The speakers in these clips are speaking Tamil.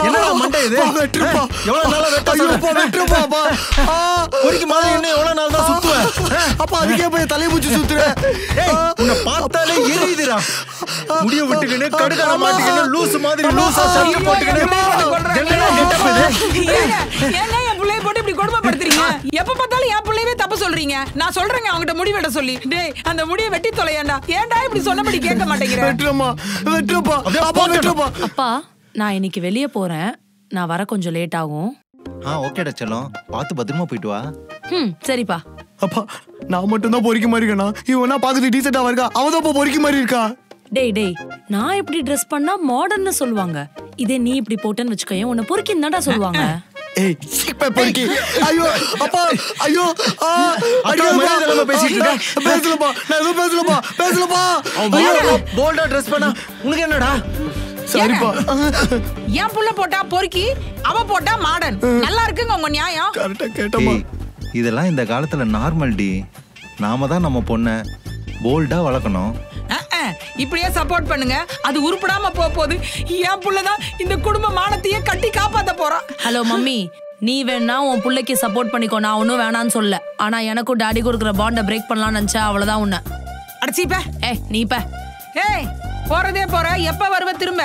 என்னடா மண்டை இது? வெட்டுப்பா. எவ்வளவு நாளா வெட்டுப்பா. பொறுக்கி மாதிரி இன்னும் எவ்வளவு நாள் தான் சுத்துவ? அப்பா அதுக்கே போய் தலையை பிடிச்சி சுத்துறேன். உன்னை பார்த்தாலே எரியுதுடா. முடிய விட்டுக்கின்னு கடுக்கார மாட்டிக்கின்னு லூசு மாதிரி லூசா சட்டை போட்டுக்கின்னு என்னடா கெட்டப் இது? ஏங்க என் புள்ளைய போட்டு இப்படி கொடுமைப்படுத்துறீங்க? எப்ப பார்த்தாலும் என் புள்ளையவே தப்பு சொல்றீங்க. நான் சொல்றேங்க அவங்கிட்ட முடி வெட்ட சொல்லி. டேய் அந்த முடியை வெட்டி தொலையேண்டா. ஏன்டா இப்படி சொன்னபடி கேட்க மாட்டேங்கிற? அப்பா நான் இன்னைக்கு வெளியே போறேன். நான் வர கொஞ்சம் லேட் ஆகும். ஓகேடா செல்லம், பார்த்து பத்திரமா போயிட்டு வா. சரிப்பா. அப்பா நான் மட்டும் தான் பொறுக்கி மாதிரி இருக்கேனா? இவனா பாத்துட்டு டீசெண்டா இருக்கா, அவதான் பொறுக்கி மாதிரி இருக்கா. டேய் நான் இப்படி ட்ரெஸ் பண்ணா மாடர்ன்னு சொல்லுவாங்க. இதே நீ இப்படி போட்டேன்னு வச்சுக்கோயேன் உன்னை பொறுக்கின்னு தான்டா சொல்லுவாங்க. ஏய் சீப்பை பொறுக்கி. ஐயோ அப்பா ஐயோ நம்ம பேசிட்டு இருக்க. பேசலப்பா, நான் எதுவும் பேசலப்பா. போல்டா ட்ரெஸ் பண்ணா உனக்கு என்னடா? சரிப்பா. என் புள்ள போட்டா பொறுக்கி, அவ போட்டா மாடர்ன். நல்லா இருக்குங்க உங்க நியாயம். கரெக்டா கேட்டமா. இதெல்லாம் இந்த காலத்துல நார்மல் டி. நாம தான் நம்ம பொண்ண போல்டா வளர்க்கணும். இப்படியே சப்போர்ட் பண்ணுங்க. அது உருப்படாம போகுது. என் புள்ளதான் இந்த குடும்ப மானத்தையே கட்டி காப்பாத்த போறான். ஹலோ மம்மி, நீ வேணா உன் புள்ளைக்கு சப்போர்ட் பண்ணிக்கோ, நான் ஒன்னும் வேணான்னு சொல்ல. ஆனா எனக்கும் டாடி கொடுக்குற பாண்டை பிரேக் பண்ணலாம்னு நினைச்சா அவ்வளவுதான் உன்ன. அடிச்சிப்ப. நீப்ப. போறதே போற, எப்ப வருவ திரும்ப?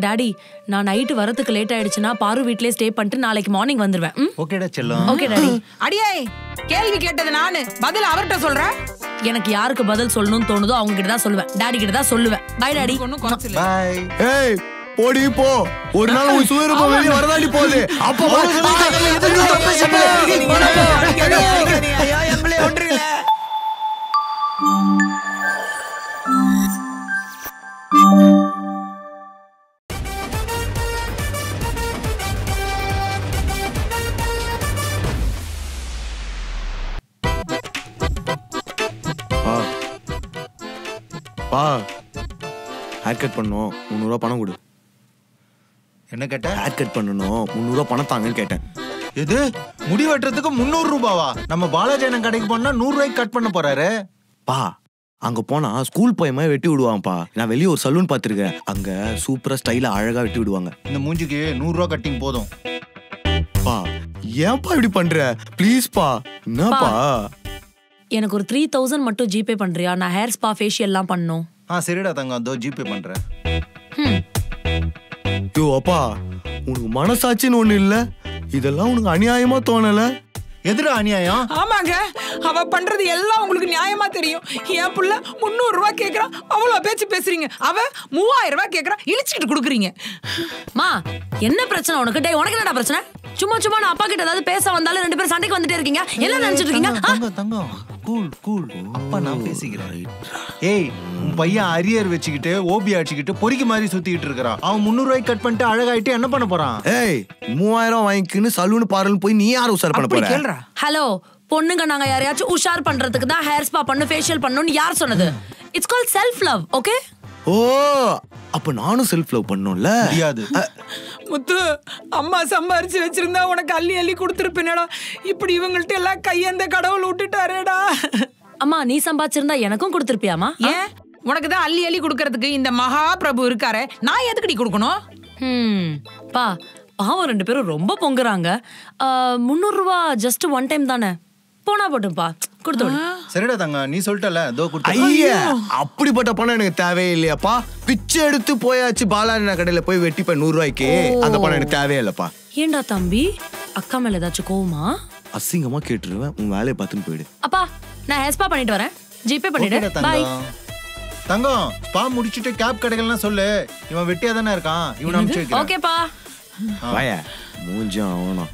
டாடி நான் நைட்டு வரதுக்கு லேட் ஆயிடுச்சுன்னா பாரு வீட்லயே ஸ்டே பண்ணிட்டு நாளைக்கு மார்னிங் வந்துருவேன். ஓகேடா செல்லம். Okay daddy. அடியே கேள்வி கேட்டது நானு, பதில் அவர்கிட்ட சொல்றேன். எனக்கு யாருக்கு பதில் சொல்லணும்னு தோணுதோ அவங்க கிட்ட தான் சொல்லுவேன். டாடி கிட்ட தான் சொல்லுவேன். Bye daddy. பை. ஏய் போடி போ. ஒரு நாள் உன் சுயரூபம் வெளியே வரதாடி போகுது. அப்ப ஹேர் கட் பண்ணணும், 300 ரூபா பணம் கொடு. என்ன கேட்ட? ஹேர் கட் பண்ணணும், 300 ரூபா பணம் தாங்கன்னு கேட்டேன். எது? முடி வெட்டுறதுக்கு 300 ரூபாவா? நம்ம பாலாஜி கடைக்கு போனா 100 ரூபாய்க்கு கட் பண்ண போறாரு. பா அங்க போனா ஸ்கூல் பையமா வெட்டி விடுவாங்கப்பா. நான் வெளியே ஒரு சலூன் பாத்துருக்கேன், அங்க சூப்பரா ஸ்டைலா அழகா வெட்டி விடுவாங்க. இந்த மூஞ்சிக்கு 100 ரூபா கட்டிங் போதும். பா ஏன்பா இப்படி பண்ற? ப்ளீஸ் பா. என்னப்பா? எனக்கு ஒரு 3000 மட்டும் ஜிபே பண்றியா? நான் ஹேர் ஸ்பா ஃபேஷியல் எல்லாம் பண்ணனும். சரிடா தங்கம், அதோ ஜிபே பண்றேன். யோ அப்பா, உனக்கு மனசாட்சின்னு ஒண்ணு இல்ல? இதெல்லாம் உனக்கு அநியாயமா தோணல? எதுடா அநியாயம்? ஆமாங்க, அவ பண்றது எல்லாம் உங்களுக்கு நியாயமா தெரியும். என் புள்ள 300 ரூபாய் கேக்குறான், அவ்வளவு பேச்சு பேசுறீங்க. அவ 3000 ரூபாய் கேக்குறா, இழிச்சிட்டு குடுக்குறீங்க. மா என்ன பிரச்சனை உனக்கு? டேய் உனக்கு என்னடா பிரச்சனை? சும்மா நான் அப்பா கிட்ட ஏதாவது பேச வந்தாலும் ரெண்டு பேரும் சண்டைக்கு வந்துட்டே இருக்கீங்க. என்ன நினைச்சிட்டு இருக்கீங்க? தங்கம் கூல் அப்பா நான் பேசிக்கிறேன். ஏய் உன் பையன் அரியர் வச்சுக்கிட்டு ஓபி அடிச்சுக்கிட்டு பொறிக்கு மாதிரி சுத்திக்கிட்டு இருக்கிறான். அவன் 300 ரூபாய்க்கு கட் பண்ணிட்டு அழகாயிட்டு என்ன பண்ண போறான்? ஏய் 3000 வாங்கிக்கின்னு சலூன் பார்லர் போய் நீ யார் உஷார் பண்ண போற? ஹலோ பொண்ணுங்க, நாங்க யாரையாச்சும் உஷார் பண்றதுக்கு தான் ஹேர் ஸ்பா பண்ணு ஃபேஷியல் பண்ணனும்னு யார் சொன்னது? It's called self love. Okay? Oh அப்ப நானும் செல்ஃப் லவ் பண்ணனும்ல? முடியாது முத்து, அம்மா சம்பாரிச்சு வச்சிருந்தா உனக்கு அள்ளி அள்ளி கொடுத்துருப்பேனடா. இப்படி இவங்கள்ட்ட எல்லாம் கையந்த கடவுள் விட்டுட்டாரேடா. அம்மா நீ சம்பாதிச்சிருந்தா எனக்கும் கொடுத்துருப்பியாமா? ஏன் உனக்கு தான் அள்ளி அள்ளி கொடுக்கறதுக்கு இந்த மகா பிரபு இருக்காரே, நான் எதுக்குடி கொடுக்கணும்? பா பாவம் ரெண்டு பேரும் ரொம்ப பொங்குறாங்க. 300 ரூபா ஜஸ்ட் ஒன் டைம் தானே, போனா போட்டும்பா கொடுத்து விடு. சரிடா தங்க, நீ சொல்லிட்டல அதோ கொடுத்து. ஐயா அப்படிப்பட்ட பணம் எனக்கு தேவையே இல்லையாப்பா. பிச்சை எடுத்து போயாச்சு பாலாஜி கடையில போய் வெட்டிப்ப 100 ரூபாய்க்கு. அந்த பணம் எனக்கு தேவையே இல்லப்பா. ஏண்டா தம்பி, அக்கா மேல ஏதாச்சும் கோவமா? அசிங்கமா கேட்டுருவேன், உன் வேலையை பார்த்துன்னு போயிடு. அப்பா நான் ஹேர் ஸ்பா பண்ணிட்டு வரேன், ஜிபே பண்ணிடு. பை தங்கம். ஸ்பா முடிச்சிட்டு கேப் கடைகள்லாம் சொல்லு. இவன் வெட்டியா தானே இருக்கான், இவன் அனுப்பிச்சு வைக்கிறேன். ஓகேப்பா. வாயா மூஞ்சும் அவனும்.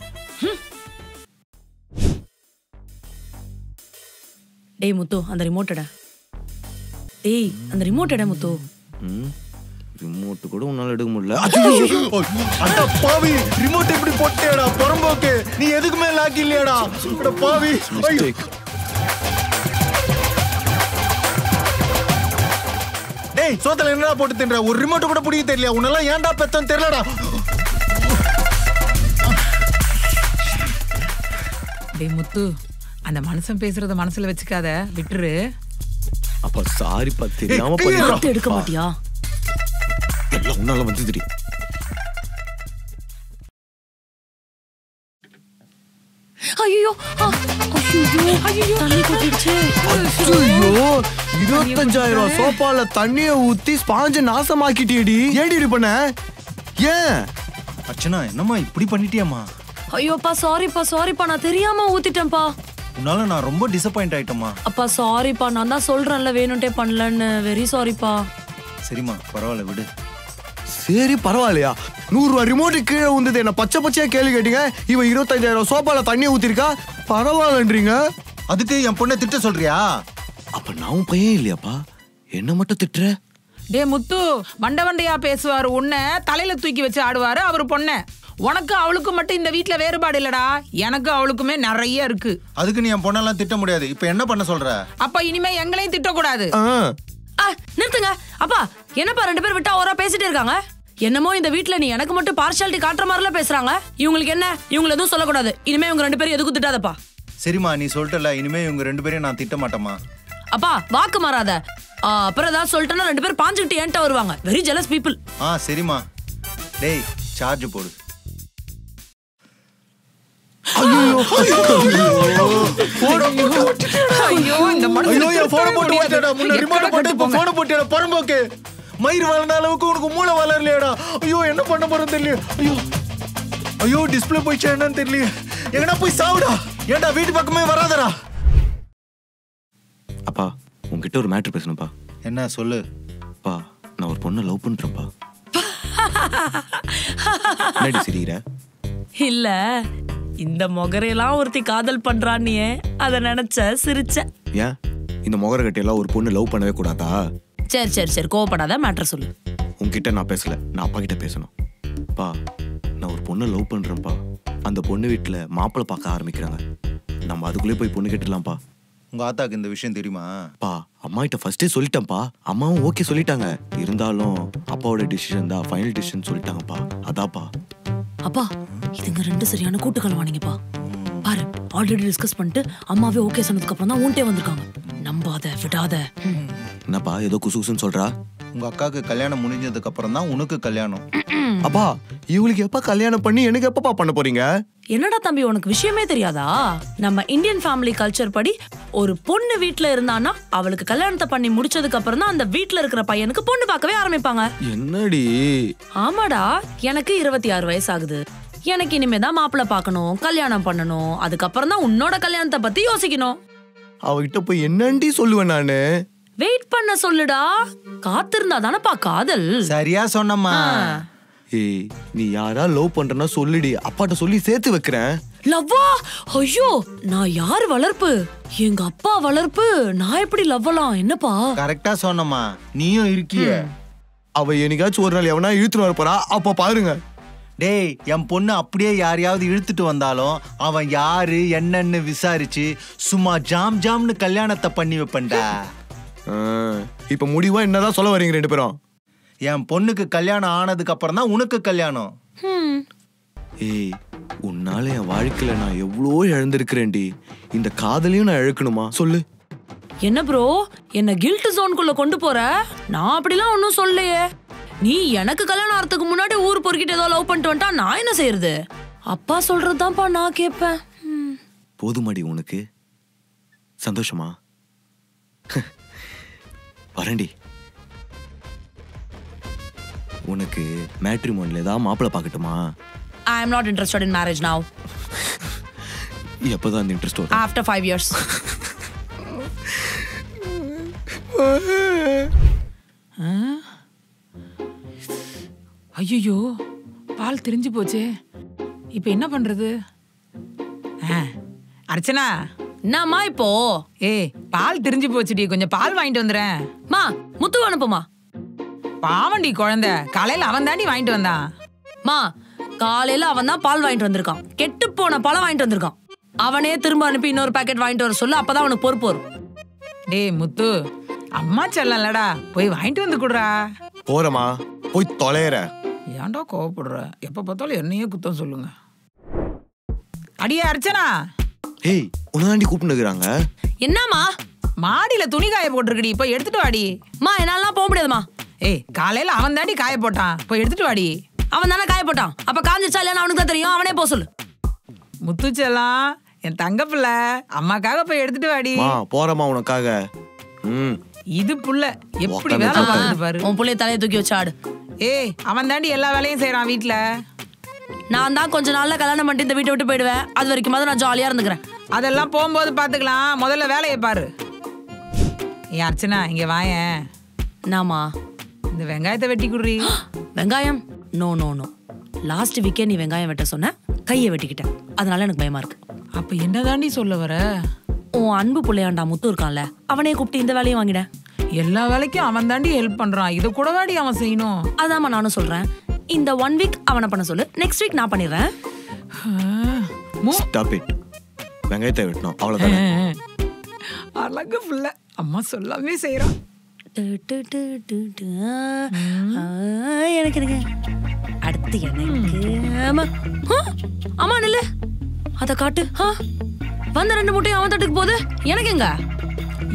டேய் முத்து அந்த ரிமோட் எட. டேய் அந்த ரிமோட் எட முத்து. ரிமோட் கூட உன்னால எடுக்க முடியல. அட பாவி, ரிமோட் எப்படி போட்டேடா பொறம்போக்கு? நீ எதுக்குமே லாக் இல்லையாடா? அட பாவி. டேய் சோதல என்னடா போட்டு தின்ற? ஒரு ரிமோட் கூட புடிக்க தெரியல. உன்னெல்லாம் ஏன்டா பெத்தம் தெரியலடா. டேய் முத்து, அந்த மனுஷன் பேசுறத மனசுல வச்சுக்காத, விட்டுரு. அப்ப சாரி பா, தெரியாம பண்ணி எடுக்க மாட்டியா? எல்லாம் உன்னால வந்து தெரியும். ஐயோ தண்ணி கொட்டிடுச்சு. ஐயோ 25,000 சோப்பால தண்ணிய ஊத்தி ஸ்பாஞ்ச நாசமாக்கிட்டியடி. ஏடி இது பண்ண? ஏன் அர்ச்சனா என்னம்மா இப்படி பண்ணிட்டியாம்மா? ஐயோப்பா சாரிப்பா நான் தெரியாம ஊத்திட்டேன்ப்பா. உன்னால நான் ரொம்ப டிசப்பாயிண்ட் ஆயிட்டேம்மா. அப்பா சாரிப்பா, நான் தான் சொல்றேன்ல வேணும்ட்டே பண்ணலன்னு. வெரி சாரிப்பா. சரிம்மா பரவாயில்ல விடு. சரி பரவாயில்லையா? 100 ரூபாய் ரிமோட்டு கீழே வந்தது என்ன பச்சை பச்சையா கேள்வி கேட்டீங்க. இவ 25,000 சோப்பால தண்ணியை ஊத்திருக்கா பரவாயில்லன்றீங்க. அதுக்கு என் பொண்ணை திட்ட சொல்றியா? அப்ப நான் பையன் இல்லையாப்பா, என்ன மட்டும் திட்டுற? டே முத்து வண்டையா பேசுவாரு, உன்னை தலையில தூக்கி வச்சு ஆடுவாரு அவரு பொண்ண. உனக்கு அவளுக்கு மட்டும் இந்த வீட்டுல வேறுபாடு இல்லடா, எனக்கு அவளுக்குமே நிறைய இருக்கு. அதுக்கு நீ என் பொண்ணெல்லாம் திட்ட முடியாது. இப்ப என்ன பண்ண சொல்ற? அப்ப இனிமே எங்களையும் திட்டக்கூடாது. நிறுத்துங்க அப்பா. என்னப்பா 2 பேர் விட்டா ஓரா பேசிட்டே இருக்காங்க? என்னமோ இந்த வீட்ல நீ எனக்கு மட்டும் பார்ஷியாலிட்டி காட்டுற மாதிரிலாம் பேசுறாங்க. இவங்களுக்கு என்ன? இவங்க எதுவும் சொல்லக்கூடாது. இனிமே இவங்க 2 பேரும் எதுக்கும் திட்டாதப்பா. சரிம்மா நீ சொல்லிட்டல, இனிமே இவங்க 2 பேரையும் நான் திட்ட மாட்டேம்மா. அப்பா வாக்கு மாறாத. அப்புறம் ஏதாவது சொல்லிட்டேன்னா 2 பேரும் பாஞ்சுக்கிட்டு ஏன்ட்ட வருவாங்க. Very jealous people. சரிம்மா. டேய் சார்ஜ் போடு. மயிர் வளர்ந்த அளவுக்கு உனக்கு மூளை வளரலையாடா? ஐயோ என்ன பண்ண போறேன்னு தெரியல. ஐயோ டிஸ்பிளே போயிடுச்சா என்னன்னு தெரியல. எங்கடா போய் சாவுடா. ஏன்டா வீட்டு பக்கமே வராதடா. அப்பா உங்ககிட்ட ஒரு மேட்டர் பேசணும்ப்பா. என்ன சொல்லு. அப்பா நான் ஒரு பொண்ணை லவ் பண்றேன்ப்பா. என்னடி சிரிக்கிற? இல்ல இந்த மொகரையெல்லாம் ஒருத்தி காதல் பண்றான்னு அத நினைச்ச சிரிச்ச. ஏன் இந்த மொகர கட்டையெல்லாம் ஒரு பொண்ணு லவ் பண்ணவே கூடாதா? சரி கோவப்படாத, மேட்டர் சொல்லு. உன்கிட்ட நான் பேசல, நான் அப்பா கிட்ட பேசணும். பா நான் ஒரு பொண்ணை லவ் பண்றேன்ப்பா. அந்த பொண்ணு வீட்டுல மாப்பிள்ளை பார்க்க ஆரம்பிக்கிறாங்க. நம்ம அதுக்குள்ளே போய் பொண்ணு கேட்டுலாம்ப்பா. உங்க ஆத்தாக்கு இந்த விஷயம் தெரியுமா? பா அம்மா கிட்ட ஃபர்ஸ்டே சொல்லிட்டேன்ப்பா. அம்மாவும் ஓகே சொல்லிட்டாங்க. இருந்தாலும் அப்பாவோட டிசிஷன் தான் ஃபைனல் டிசிஷன் சொல்லிட்டாங்கப்பா. அதாப்பா. அப்பா இதுங்க 2 சரியான கூட்டுக்கலவானீங்கப்பா. பாரு ஆல்ரெடி டிஸ்கஸ் பண்ணிட்டு அம்மாவே ஓகே சொன்னதுக்கு அப்புறம் தான் ஊன்ட்டே வந்திருக்காங்க. நம்பாத விடாத. என்னப்பா ஏதோ குசுகுசுன்னு சொல்றா? உங்க அக்காக்கு கல்யாணம் முடிஞ்சதுக்கு அப்புறம் தான் உனக்கு கல்யாணம். அப்பா இவளுக்கு எப்ப கல்யாணம் பண்ணி எனக்கு எப்பப்பா பண்ண போறீங்க? என்னடா தம்பி உனக்கு விஷயமே தெரியாதா? நம்ம இந்தியன் ஃபேமிலி கல்ச்சர் படி ஒரு பொண்ணு வீட்ல இருந்தானா அவளுக்கு கல்யாணத்தை பண்ணி முடிச்சதுக்கு அப்புறம் தான் அந்த வீட்ல இருக்கிற பையனுக்கு பொண்ணு பார்க்கவே ஆரம்பிப்பாங்க. என்னடி? ஆமாடா, எனக்கு 26 வயசு ஆகுது. எனக்கு இனிமேதான் மாப்பிள்ளை பார்க்கணும், கல்யாணம் பண்ணணும். அதுக்கப்புறம் தான் உன்னோட கல்யாணத்தை பத்தி யோசிக்கணும். அவகிட்ட போய் என்னண்டி சொல்லுவேன் நானு? வெயிட் பண்ண சொல்லுடா. காத்திருந்தா தானப்பா காதல். சரியா சொன்னம்மா. ஏய் நீ யாரா லவ் பண்றனா சொல்லுடி, அப்பாட்ட சொல்லி சேர்த்து வைக்கிறேன். லவ்வா? ஐயோ நான் யார் வளர்ப்பு? எங்க அப்பா வளர்ப்பு. நான் எப்படி லவ்வலாம்? என்னப்பா கரெக்டா சொன்னம்மா. நீயும் இருக்கிய. அவ என்னைக்காச்சும் ஒரு நாள் எவனா இழுத்துட்டு வர போறா, அப்ப பாருங்க. டேய் என் பொண்ணு அப்படியே யாரையாவது இழுத்துட்டு வந்தாலும் அவன் யாரு என்னன்னு விசாரிச்சு சும்மா ஜாம்னு கல்யாணத்தை பண்ணி வைப்பேன்டா. இப்ப முடிவா என்னதான் சொல்ல வரீங்க 2 பேரும்? என் பொண்ணுக்கு கல்யாணம் ஆனதுக்கு அப்புறம் தான் உனக்கு கல்யாணம். ஏய் உன்னால என் வாழ்க்கையில நான் எவ்வளோ இழந்திருக்கிறேன்டி. இந்த காதலையும் நான் இழக்கணுமா சொல்லு? என்ன ப்ரோ என்ன கில்ட் ஜோனுக்குள்ள கொண்டு போற? நான் அப்படிலாம் ஒன்னும் சொல்லலையே. நீ எனக்கு கல்யாணம் ஆறதுக்கு முன்னாடி ஊர் பொறுக்கிட்டு ஏதோ லவ் பண்ணிட்டு வந்துட்டா நான் என்ன செய்யறது? அப்பா சொல்றதுதான்ப்பா நான் கேட்பேன். போதுமாடி உனக்கு? சந்தோஷமா? வரண்டி. உனக்கு மேட்ரிமோனில ஏதாவது மாப்பிள்ளை பார்க்கட்டுமா? I am not interested in marriage now. எப்பதான் அந்த இன்ட்ரெஸ்ட் வரும்? After 5 years. ஐயோ பால் திரிஞ்சு போச்சே, இப்ப என்ன பண்றது? அர்ச்சனா என்னம்மா இப்போ? பால் திரிஞ்சு போச்சுடி, கொஞ்சம் பால் வாங்கிட்டு வந்துறேன். மா முத்து அனுப்புமா. பாவண்டி குழந்தை, காலையில அவன் தாண்டி வாங்கிட்டு வந்தான். மா காலையில அவன் தான் பால் வாங்கிட்டு வந்திருக்கான். கெட்டு போன பழம் வாங்கிட்டு வந்திருக்கான். அவனே திரும்ப அனுப்பி இன்னொரு பாக்கெட் வாங்கிட்டு வர சொல்லு, அப்பதான் அவனுக்கு பொறுப்பு வரும். டேய் முத்து, அம்மா செல்லலடா, போய் வாங்கிட்டு வந்து குடுறா. போறமா போய் தொலைற. ஏன்டா கோவப்படுற? எப்ப பார்த்தாலும் என்னையே குத்தம் சொல்லுங்க. அடியே அர்ச்சனா. ஏய் உனதாண்டி கூப்பிட்டுக்கிறாங்க. என்னம்மா? மாடியில துணி காய போட்டிருக்கடி, போய் எடுத்துட்டு வாடி. மா என்னால போக முடியாதுமா. காலையில அவன் தாண்டி காய போட்டான், போய் எடுத்துட்டு வாடி. அவன் தானே காய போட்டான், அப்ப காஞ்சிச்சா இல்லைன்னு அவனுக்கு தான் தெரியும். அவனே போக சொல்லு. முத்துச்செல்லாம், என் தங்க பிள்ளை அம்மாக்காக போய் எடுத்துட்டு வாடி. போறமா உனக்காக. இது புள்ள எப்படி வேலை பார்க்குது பாரு. உன் புள்ளைய தலையை தூக்கி வச்சு ஆடு. ஏய் அவன் தாண்டி எல்லா வேலையும் செய்யறான் வீட்டுல. நான் தான் கொஞ்ச நாள்ல கல்யாணம் பண்ணிட்டு இந்த வீட்டை விட்டு போயிடுவேன். அது வரைக்கும் நான் ஜாலியா இருந்துக்கிறேன். அதெல்லாம் போகும்போது பாத்துக்கலாம், முதல்ல வேலையை பாரு. ஏன் அர்ச்சனா இங்க வாயேன். நாமா இந்த வெங்காயத்தை வெட்டி குடுறி. வெங்காயம்? No no no. லாஸ்ட் வீக்கே நீ வெங்காயம் வெட்ட சொன்ன, கையை வெட்டிக்கிட்டேன். அதனால எனக்கு பயமா இருக்கு. அப்ப என்ன தாண்டி சொல்ல வர? உன் அன்பு புள்ளையாண்டா முத்து இருக்கான்ல, அவனே கூப்பிட்டு இந்த வேலையை வாங்கிட. எல்லா வேலைக்கும் அவன் தாண்டி ஹெல்ப் பண்றான், இதை கூட வாடி அவன் செய்யணும். அதாம்மா நானும் சொல்றேன். இந்த 1 வீக் அவனை பண்ண சொல்லு, நெக்ஸ்ட் வீக் நான் பண்ணிடுறேன். Stop it. வெங்காயத்தை வெட்டணும் அவ்வளவுதானே. அழகு புள்ள, அம்மா சொல்லாமே செய்யறான். எனக்கு அடுத்து எனக்கு அம்மா நில்லு, அத காட்டு. வந்த 2 முட்டையும் அவன் தட்டுக்கு போகுது, எனக்கு எங்க?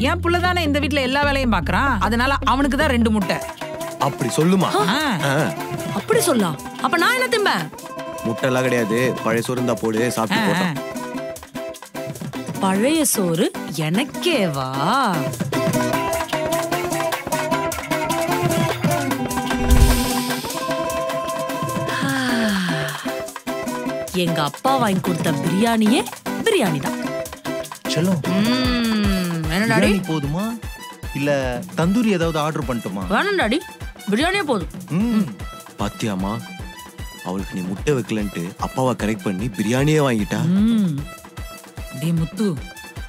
என் புள்ளதானே இந்த வீட்டுல எல்லா வேலையும் பாக்குறான், அதனால அவனுக்கு தான் 2 முட்டை. அப்படி சொல்லுமா? அப்படி சொல்லலாம். அப்ப நான் என்ன திம்பேன்? முட்டை எல்லாம் கிடையாது, பழைய சோறு இருந்தா போடு, சாப்பிட்டு போட்டோம். பழைய சோறு எனக்கேவா? எங்க அப்பா வாங்கி கொடுத்த பிரியாணியே பிரியாணி தான். செல்லம், என்ன டாடி? போதுமா இல்ல தந்தூரி ஏதாவது ஆர்டர் பண்ணட்டுமா? வேணாம் டாடி, பிரியாணியே போதும். பாத்தியாமா, அவளுக்கு நீ முட்டை வைக்கலன்ட்டு அப்பாவை கரெக்ட் பண்ணி பிரியாணியே வாங்கிட்டா. டேய் முத்து,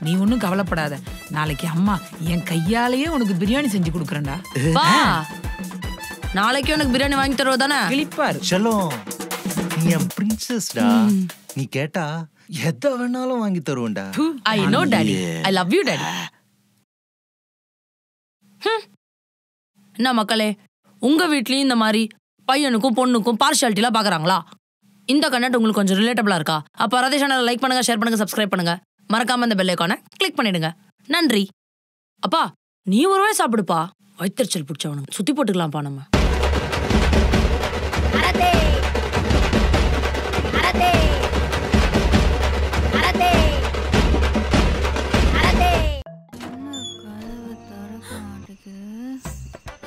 நீ ஒன்னும் கவலைப்படாத. நாளைக்கு அம்மா என் கையாலேயே உனக்கு பிரியாணி செஞ்சு கொடுக்குறேன்டா. வா, நாளைக்கு உனக்கு பிரியாணி வாங்கி தருவதானே? கிளிப்பாரு. செல்லம், நீ என் பிரின்சஸ்டா. நீ கேட்டா எதை வேணாலும் வாங்கி தருவேன்டா. I know daddy, I love you daddy. என்ன மக்களே, உங்க வீட்லயும் இந்த மாதிரி பையனுக்கும் பொண்ணுக்கும் பார்ஷியாலிட்டிலாம் பாக்குறாங்களா? இந்த கண்டென்ட் உங்களுக்கு கொஞ்சம் ரிலேட்டபிளா இருக்கா? அப்ப ரதே சேனலை லைக் பண்ணுங்க, ஷேர் பண்ணுங்க, சப்ஸ்கிரைப் பண்ணுங்க. மறக்காம இந்த பெல் ஐகானை கிளிக் பண்ணிடுங்க. நன்றி. அப்பா நீ ஒரு வாய் சாப்பிடுப்பா, வயிற்றுச்சல் பிடிச்சவனுக்கு சுத்தி போட்டுக்கலாம்ப்பா நம்ம.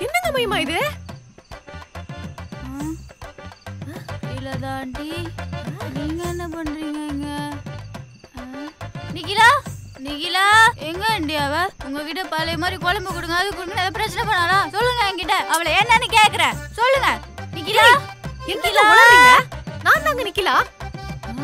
என்னங்க மைமா இது? இல்லதாண்டி, நீங்க என்ன பண்றீங்க இங்க? நிகிலா, நிகிலா எங்க இண்டியாவ? உங்ககிட்ட பழைய மாதிரி குழம்பு கொடுங்க, அது கொடுங்க, ஏதாவது பிரச்சனை பண்ணாரா? சொல்லுங்க என்கிட்ட. அவளை என்னன்னு கேக்குறேன், சொல்லுங்க. நிகிலா, நிகிலா, நான் தாங்க நிகிலா.